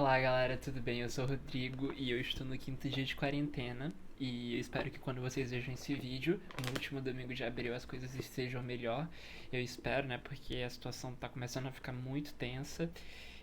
Olá galera, tudo bem? Eu sou o Rodrigo e eu estou no quinto dia de quarentena. E eu espero que quando vocês vejam esse vídeo, no último domingo de abril, as coisas estejam melhor. Eu espero, né? Porque a situação tá começando a ficar muito tensa.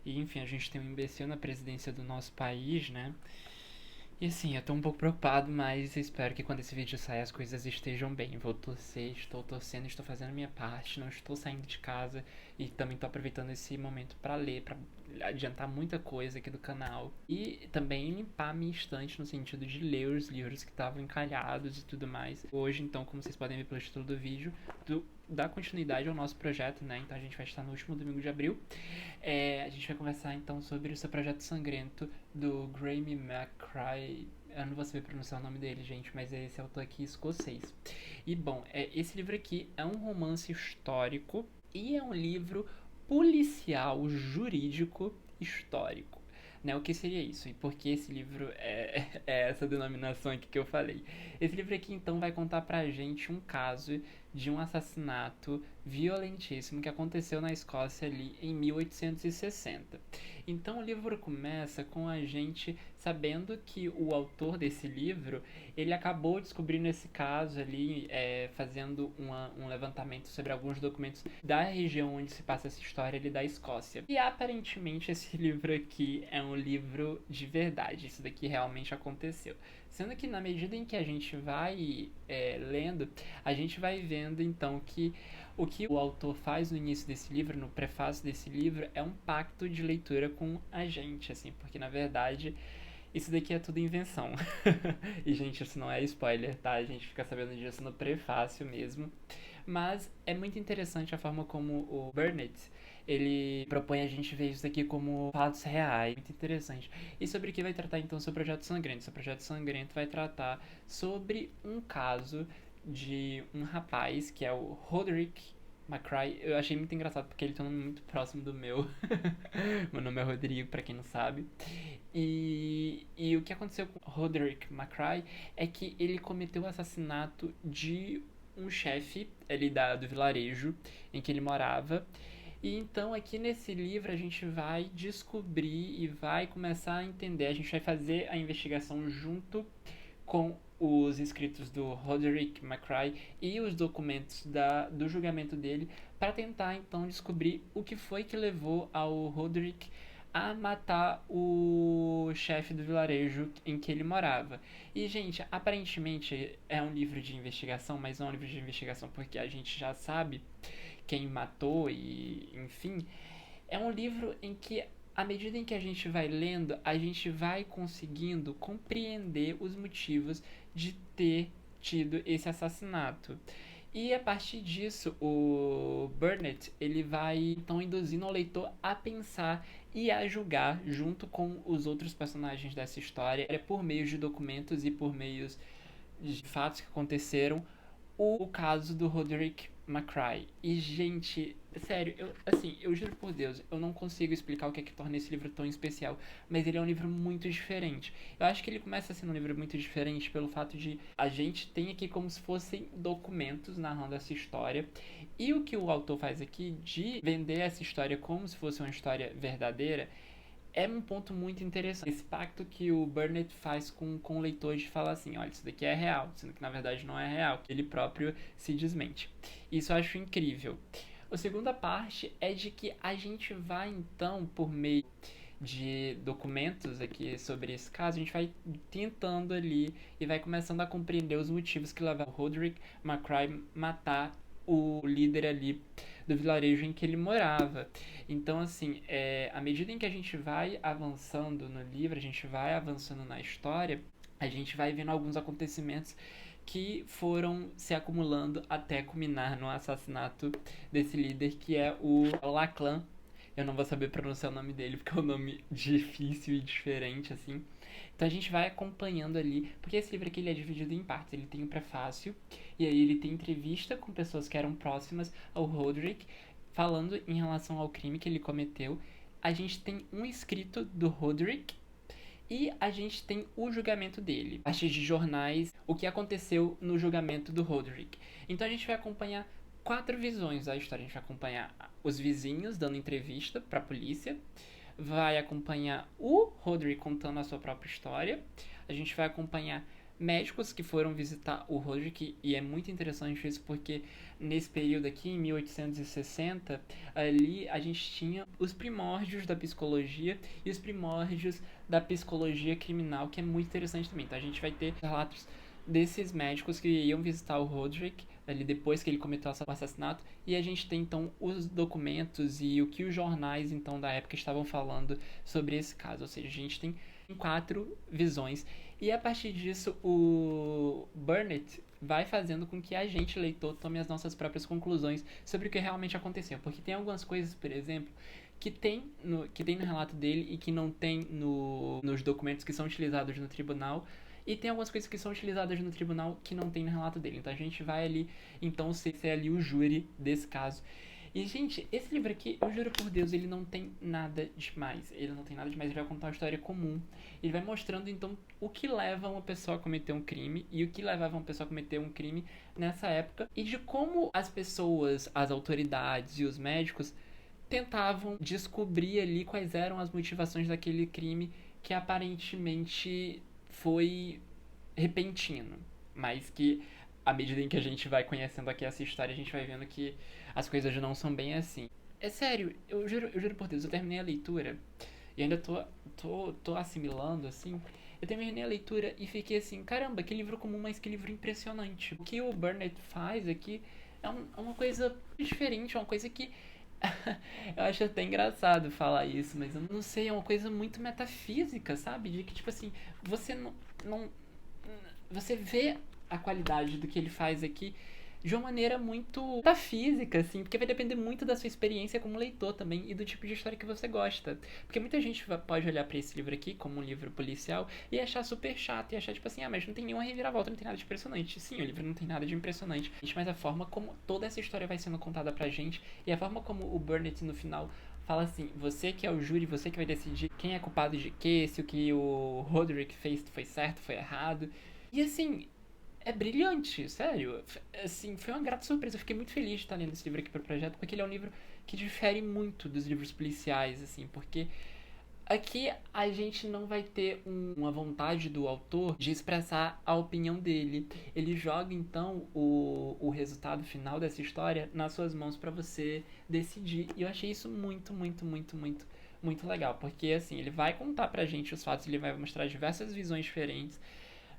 E enfim, a gente tem um imbecil na presidência do nosso país, né? E assim, eu tô um pouco preocupado, mas eu espero que quando esse vídeo sair as coisas estejam bem. Vou torcer, estou torcendo, estou fazendo a minha parte, não estou saindo de casa e também tô aproveitando esse momento pra ler, pra adiantar muita coisa aqui do canal. E também limpar a minha estante no sentido de ler os livros que estavam encalhados e tudo mais. Hoje, então, como vocês podem ver pelo título do vídeo, dar continuidade ao nosso projeto, né? Então a gente vai estar no último domingo de abril. A gente vai conversar então sobre o seu projeto sangrento do Graeme McCray. Eu não vou saber pronunciar o nome dele, gente, mas é esse autor aqui escocês. E bom, esse livro aqui é um romance histórico e é um livro policial jurídico histórico. Né, o que seria isso? E por que esse livro é essa denominação aqui que eu falei? Esse livro aqui então vai contar pra gente um caso de um assassinato violentíssimo que aconteceu na Escócia ali em 1860. Então o livro começa com a gente sabendo que o autor desse livro, ele acabou descobrindo esse caso ali, fazendo um levantamento sobre alguns documentos da região onde se passa essa história ali da Escócia. E aparentemente esse livro aqui é um livro de verdade, isso daqui realmente aconteceu. Sendo que na medida em que a gente vai lendo, a gente vai vendo então que o que o autor faz no início desse livro, no prefácio desse livro, é um pacto de leitura com a gente, assim, porque na verdade isso daqui é tudo invenção. E gente, isso não é spoiler, tá? A gente fica sabendo disso no prefácio mesmo. Mas é muito interessante a forma como o Burnett, ele propõe a gente ver isso aqui como fatos reais. Muito interessante. E sobre o que vai tratar então o seu projeto sangrento? Seu projeto sangrento vai tratar sobre um caso de um rapaz que é o Roderick McCray. Eu achei muito engraçado porque ele tem um nome muito próximo do meu. Meu nome é Rodrigo, pra quem não sabe. E o que aconteceu com Roderick McCray é que ele cometeu o assassinato de um chefe ali do vilarejo em que ele morava. E então aqui nesse livro a gente vai descobrir e vai começar a entender, a gente vai fazer a investigação junto com os escritos do Roderick McCray e os documentos do julgamento dele para tentar então descobrir o que foi que levou ao Roderick a matar o chefe do vilarejo em que ele morava. E, gente, aparentemente é um livro de investigação, mas não é um livro de investigação porque a gente já sabe quem matou e, enfim, é um livro em que à medida em que a gente vai lendo, a gente vai conseguindo compreender os motivos de ter tido esse assassinato. E a partir disso, o Burnett, ele vai então induzindo o leitor a pensar e a julgar junto com os outros personagens dessa história, por meio de documentos e por meios de fatos que aconteceram, o caso do Roderick McCray. E, gente, sério, eu juro por Deus, eu não consigo explicar o que é que torna esse livro tão especial, mas ele é um livro muito diferente. Eu acho que ele começa sendo um livro muito diferente pelo fato de a gente tem aqui como se fossem documentos narrando essa história, e o que o autor faz aqui de vender essa história como se fosse uma história verdadeira é um ponto muito interessante. Esse pacto que o Burnett faz com o leitor de falar assim, olha, isso daqui é real, sendo que na verdade não é real. Ele próprio se desmente. Isso eu acho incrível. A segunda parte é de que a gente vai então, por meio de documentos aqui sobre esse caso, a gente vai tentando ali e vai começando a compreender os motivos que levaram o Roderick McCray matar o líder ali do vilarejo em que ele morava. Então, assim, à medida em que a gente vai avançando no livro, a gente vai avançando na história, a gente vai vendo alguns acontecimentos que foram se acumulando até culminar no assassinato desse líder, que é o Lachlan. Eu não vou saber pronunciar o nome dele, porque é um nome difícil e diferente, assim. Então a gente vai acompanhando ali, porque esse livro aqui ele é dividido em partes. Ele tem um prefácio, e aí ele tem entrevista com pessoas que eram próximas ao Roderick, falando em relação ao crime que ele cometeu. A gente tem um escrito do Roderick, e a gente tem o julgamento dele. A partir de jornais, o que aconteceu no julgamento do Roderick. Então a gente vai acompanhar 4 visões da história. A gente vai acompanhar os vizinhos dando entrevista pra polícia, vai acompanhar o Roderick contando a sua própria história. A gente vai acompanhar médicos que foram visitar o Roderick, e é muito interessante isso porque nesse período aqui, em 1860, ali a gente tinha os primórdios da psicologia e os primórdios da psicologia criminal, que é muito interessante também. Então a gente vai ter relatos desses médicos que iam visitar o Roderick ali depois que ele cometeu o assassinato, e a gente tem então os documentos e o que os jornais então da época estavam falando sobre esse caso, ou seja, a gente tem 4 visões, e a partir disso o Burnett vai fazendo com que a gente, leitor, tome as nossas próprias conclusões sobre o que realmente aconteceu, porque tem algumas coisas, por exemplo, que tem no relato dele e que não tem nos documentos que são utilizados no tribunal, e tem algumas coisas que são utilizadas no tribunal que não tem no relato dele. Então a gente vai ali, então, ser ali o júri desse caso. E, gente, esse livro aqui, eu juro por Deus, ele não tem nada demais. Ele não tem nada demais, ele vai contar uma história comum. Ele vai mostrando, então, o que leva uma pessoa a cometer um crime e o que levava uma pessoa a cometer um crime nessa época. E de como as pessoas, as autoridades e os médicos tentavam descobrir ali quais eram as motivações daquele crime que aparentemente foi repentino, mas que à medida em que a gente vai conhecendo aqui essa história, a gente vai vendo que as coisas não são bem assim. É sério, eu juro por Deus, eu terminei a leitura e ainda tô assimilando, assim. Eu terminei a leitura e fiquei assim, caramba, que livro comum, mas que livro impressionante. O que o Burnett faz aqui é uma coisa diferente, é uma coisa que eu acho até engraçado falar isso, mas eu não sei, é uma coisa muito metafísica, sabe? De que, tipo assim, você não você vê a qualidade do que ele faz aqui de uma maneira muito metafísica, assim, porque vai depender muito da sua experiência como leitor também e do tipo de história que você gosta. Porque muita gente pode olhar pra esse livro aqui como um livro policial e achar super chato e achar tipo assim, mas não tem nenhuma reviravolta, não tem nada de impressionante. Sim, o livro não tem nada de impressionante, mas a forma como toda essa história vai sendo contada pra gente e a forma como o Burnett no final fala assim, você que é o júri, você que vai decidir quem é culpado de quê, se o que o Roderick fez foi certo, foi errado. E assim, é brilhante, sério. Assim, foi uma grata surpresa. Eu fiquei muito feliz de estar lendo esse livro aqui pro projeto, porque ele é um livro que difere muito dos livros policiais, assim, porque aqui a gente não vai ter uma vontade do autor de expressar a opinião dele. Ele joga então o resultado final dessa história nas suas mãos para você decidir. E eu achei isso muito, muito, muito, muito, muito legal, porque assim, ele vai contar pra gente os fatos, ele vai mostrar diversas visões diferentes,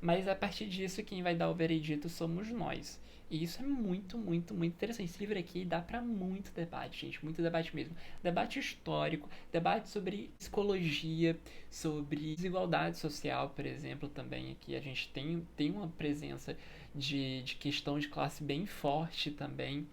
mas a partir disso, quem vai dar o veredito somos nós. E isso é muito, muito, muito interessante. Esse livro aqui dá pra muito debate, gente. Muito debate mesmo. Debate histórico, debate sobre psicologia, sobre desigualdade social, por exemplo, também. Aqui a gente tem uma presença de questão de classe bem forte também.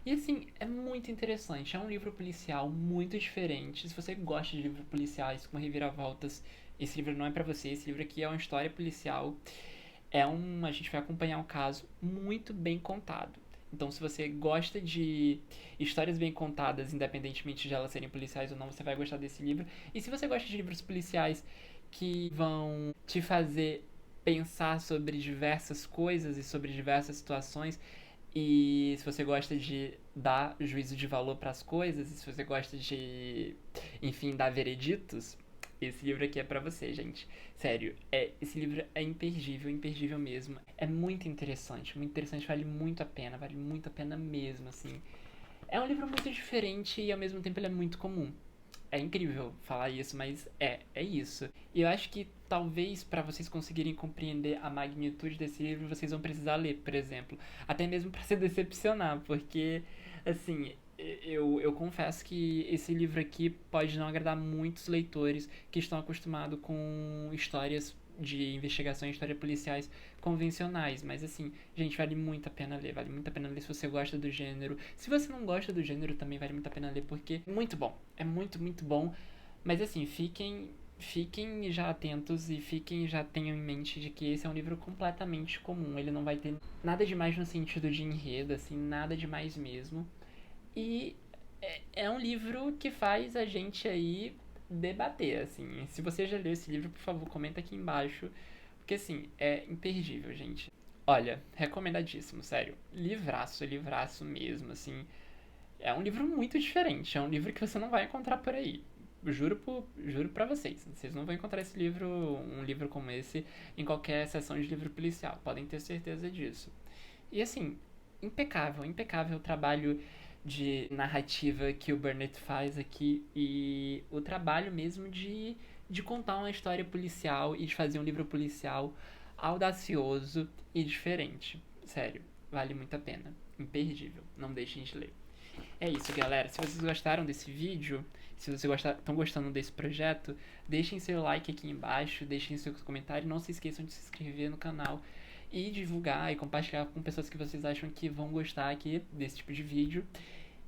E assim, é muito interessante. É um livro policial muito diferente. Se você gosta de livros policiais com reviravoltas, esse livro não é pra você. Esse livro aqui é uma história policial. A gente vai acompanhar um caso muito bem contado. Então, se você gosta de histórias bem contadas, independentemente de elas serem policiais ou não, você vai gostar desse livro. E se você gosta de livros policiais que vão te fazer pensar sobre diversas coisas e sobre diversas situações, e se você gosta de dar juízo de valor para as coisas, e se você gosta de, enfim, dar vereditos, esse livro aqui é pra você, gente. Sério, esse livro é imperdível, imperdível mesmo. É muito interessante, vale muito a pena mesmo, assim. É um livro muito diferente e ao mesmo tempo ele é muito comum. É incrível falar isso, mas é isso. E eu acho que talvez para vocês conseguirem compreender a magnitude desse livro, vocês vão precisar ler, por exemplo. Até mesmo para se decepcionar, porque, assim, eu confesso que esse livro aqui pode não agradar muitos leitores que estão acostumados com histórias de investigação e histórias policiais convencionais, mas assim, gente, vale muito a pena ler se você gosta do gênero. Se você não gosta do gênero, também vale muito a pena ler, porque é muito bom, é muito, muito bom, mas assim, fiquem já atentos e já tenham em mente de que esse é um livro completamente comum, ele não vai ter nada demais no sentido de enredo, assim, nada demais mesmo, e é um livro que faz a gente aí debater, assim. Se você já leu esse livro, por favor, comenta aqui embaixo. Porque, assim, é imperdível, gente. Olha, recomendadíssimo, sério. Livraço, livraço mesmo, assim. É um livro muito diferente. É um livro que você não vai encontrar por aí. juro pra vocês não vão encontrar um livro como esse, em qualquer seção de livro policial. Podem ter certeza disso. E assim, impecável o trabalho de narrativa que o Burnett faz aqui e o trabalho mesmo de contar uma história policial e de fazer um livro policial audacioso e diferente. Sério, vale muito a pena. Imperdível. Não deixem de ler. É isso, galera. Se vocês gostaram desse vídeo, se vocês estão gostando desse projeto, deixem seu like aqui embaixo, deixem seus comentários, não se esqueçam de se inscrever no canal e divulgar e compartilhar com pessoas que vocês acham que vão gostar aqui desse tipo de vídeo.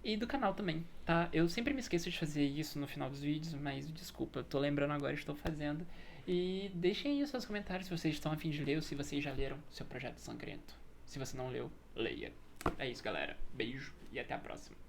E do canal também, tá? Eu sempre me esqueço de fazer isso no final dos vídeos, mas desculpa, eu tô lembrando agora e estou fazendo. E deixem aí os seus comentários se vocês estão a fim de ler ou se vocês já leram seu Projeto Sangrento. Se você não leu, leia. É isso, galera. Beijo e até a próxima.